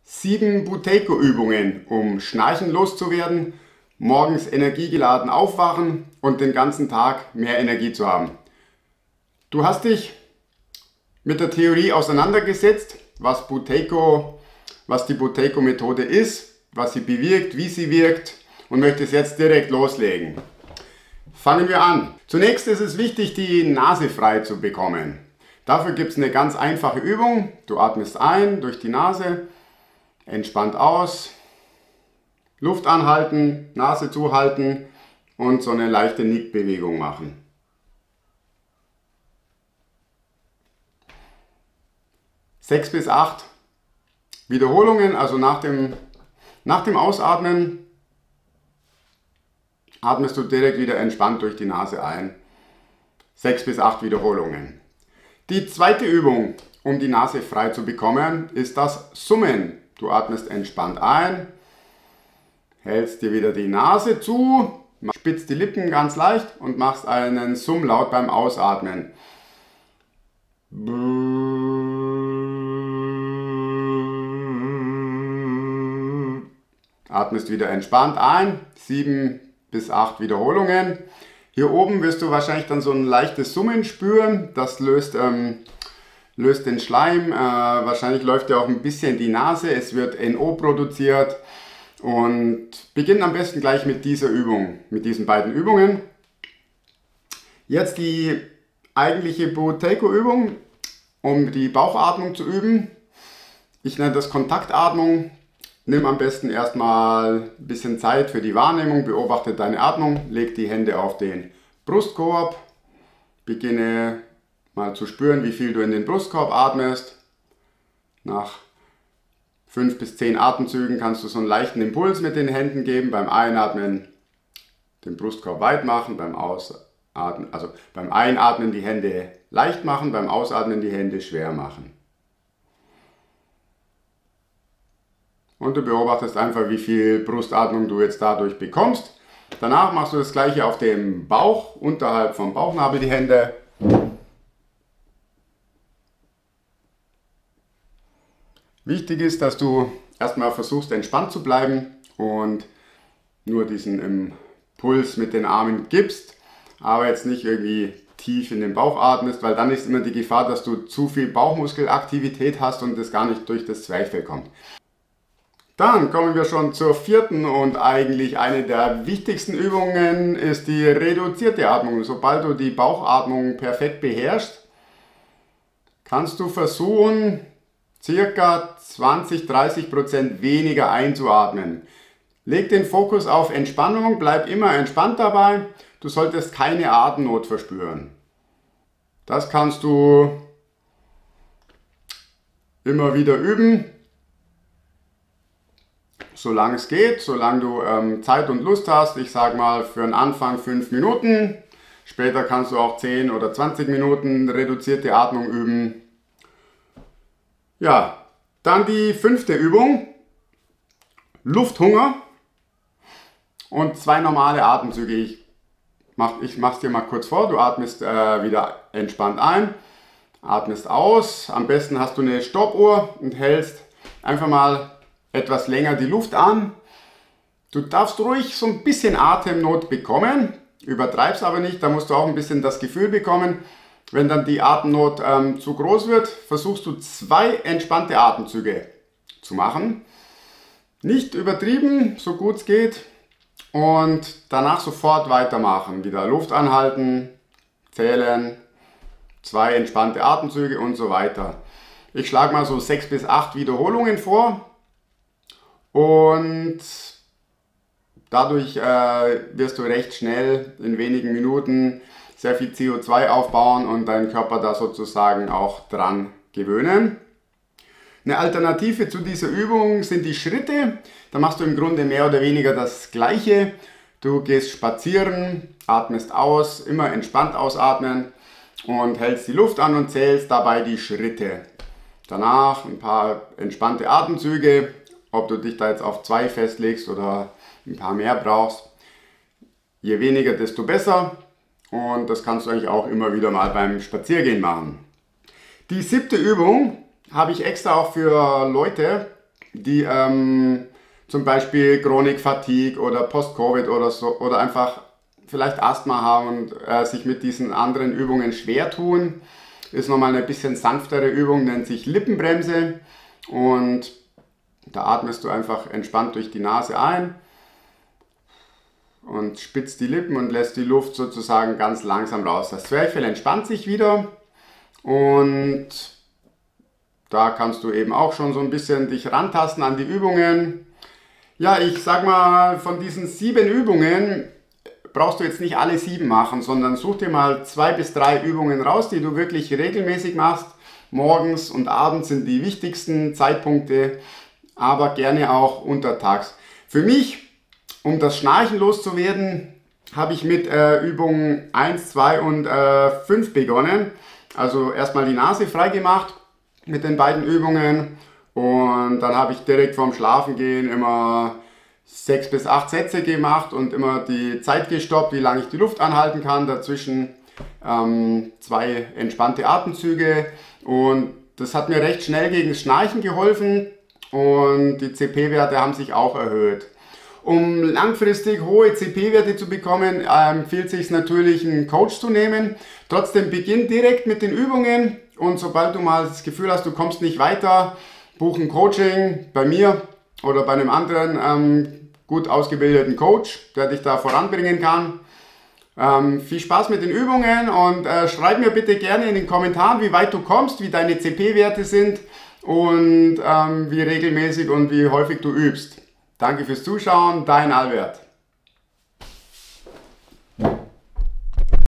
7 Buteyko-Übungen, um Schnarchen loszuwerden, morgens energiegeladen aufwachen und den ganzen Tag mehr Energie zu haben. Du hast dich mit der Theorie auseinandergesetzt, was die Buteyko-Methode ist, was sie bewirkt, wie sie wirkt und möchtest jetzt direkt loslegen. Fangen wir an. Zunächst ist es wichtig, die Nase frei zu bekommen. Dafür gibt es eine ganz einfache Übung. Du atmest ein durch die Nase, entspannt aus, Luft anhalten, Nase zuhalten und so eine leichte Nickbewegung machen. Sechs bis 8 Wiederholungen, also nach dem Ausatmen atmest du direkt wieder entspannt durch die Nase ein. 6 bis 8 Wiederholungen. Die zweite Übung, um die Nase frei zu bekommen, ist das Summen. Du atmest entspannt ein, hältst dir wieder die Nase zu, spitzt die Lippen ganz leicht und machst einen Summlaut beim Ausatmen. Atmest wieder entspannt ein, 7 bis 8 Wiederholungen. Hier oben wirst du wahrscheinlich dann so ein leichtes Summen spüren, das löst den Schleim, wahrscheinlich läuft ja auch ein bisschen die Nase, es wird NO produziert und beginn am besten gleich mit dieser Übung, mit diesen beiden Übungen. Jetzt die eigentliche Buteyko-Übung, um die Bauchatmung zu üben. Ich nenne das Kontaktatmung. Nimm am besten erstmal ein bisschen Zeit für die Wahrnehmung, beobachte deine Atmung, leg die Hände auf den Brustkorb, beginne mal zu spüren, wie viel du in den Brustkorb atmest. Nach 5 bis 10 Atemzügen kannst du so einen leichten Impuls mit den Händen geben. Beim Einatmen den Brustkorb weit machen, beim Einatmen die Hände leicht machen, beim Ausatmen die Hände schwer machen. Und du beobachtest einfach, wie viel Brustatmung du jetzt dadurch bekommst. Danach machst du das gleiche auf dem Bauch, unterhalb vom Bauchnabel die Hände. Wichtig ist, dass du erstmal versuchst, entspannt zu bleiben und nur diesen Impuls mit den Armen gibst, aber jetzt nicht irgendwie tief in den Bauch atmest, weil dann ist immer die Gefahr, dass du zu viel Bauchmuskelaktivität hast und das gar nicht durch das Zwerchfell kommt. Dann kommen wir schon zur vierten und eigentlich eine der wichtigsten Übungen ist die reduzierte Atmung. Sobald du die Bauchatmung perfekt beherrschst, kannst du versuchen, ca. 20–30% weniger einzuatmen. Leg den Fokus auf Entspannung, bleib immer entspannt dabei. Du solltest keine Atemnot verspüren. Das kannst du immer wieder üben. Solange es geht, solange du Zeit und Lust hast, ich sage mal für den Anfang 5 Minuten, später kannst du auch 10 oder 20 Minuten reduzierte Atmung üben. Ja, dann die 5. Übung, Lufthunger und 2 normale Atemzüge. Ich mach's dir mal kurz vor, du atmest wieder entspannt ein, atmest aus, am besten hast du eine Stoppuhr und hältst einfach mal etwas länger die Luft an. Du darfst ruhig so ein bisschen Atemnot bekommen, übertreib's aber nicht, da musst du auch ein bisschen das Gefühl bekommen. Wenn dann die Atemnot zu groß wird, versuchst du 2 entspannte Atemzüge zu machen. Nicht übertrieben, so gut es geht und danach sofort weitermachen. Wieder Luft anhalten, zählen, 2 entspannte Atemzüge und so weiter. Ich schlage mal so 6 bis 8 Wiederholungen vor. Und dadurch wirst du recht schnell in wenigen Minuten sehr viel CO2 aufbauen und deinen Körper da sozusagen auch dran gewöhnen. Eine Alternative zu dieser Übung sind die Schritte. Da machst du im Grunde mehr oder weniger das Gleiche. Du gehst spazieren, atmest aus, immer entspannt ausatmen und hältst die Luft an und zählst dabei die Schritte. Danach ein paar entspannte Atemzüge. Ob du dich da jetzt auf 2 festlegst oder ein paar mehr brauchst. Je weniger, desto besser. Und das kannst du eigentlich auch immer wieder mal beim Spaziergehen machen. Die 7. Übung habe ich extra auch für Leute die zum Beispiel Chronik Fatigue oder Post-Covid oder so, oder einfach vielleicht Asthma haben und sich mit diesen anderen Übungen schwer tun. Ist nochmal eine bisschen sanftere Übung, nennt sich Lippenbremse, und da atmest du einfach entspannt durch die Nase ein und spitzt die Lippen und lässt die Luft sozusagen ganz langsam raus. Das Zwerchfell entspannt sich wieder, und da kannst du eben auch schon so ein bisschen dich rantasten an die Übungen. Ja, ich sag mal, von diesen 7 Übungen brauchst du jetzt nicht alle 7 machen, sondern such dir mal 2 bis 3 Übungen raus, die du wirklich regelmäßig machst. Morgens und abends sind die wichtigsten Zeitpunkte, aber gerne auch untertags. Für mich, um das Schnarchen loszuwerden, habe ich mit Übungen 1, 2 und 5 begonnen. Also erstmal die Nase frei gemacht mit den beiden Übungen, und dann habe ich direkt vorm Schlafengehen immer 6 bis 8 Sätze gemacht und immer die Zeit gestoppt, wie lange ich die Luft anhalten kann. Dazwischen 2 entspannte Atemzüge, und das hat mir recht schnell gegen das Schnarchen geholfen, und die CP-Werte haben sich auch erhöht. Um langfristig hohe CP-Werte zu bekommen, empfiehlt es sich natürlich, einen Coach zu nehmen. Trotzdem beginn direkt mit den Übungen, und sobald du mal das Gefühl hast, du kommst nicht weiter, buch ein Coaching bei mir oder bei einem anderen gut ausgebildeten Coach, der dich da voranbringen kann. Viel Spaß mit den Übungen, und schreib mir bitte gerne in den Kommentaren, wie weit du kommst, wie deine CP-Werte sind und wie regelmäßig und wie häufig du übst. Danke fürs Zuschauen, dein Albert.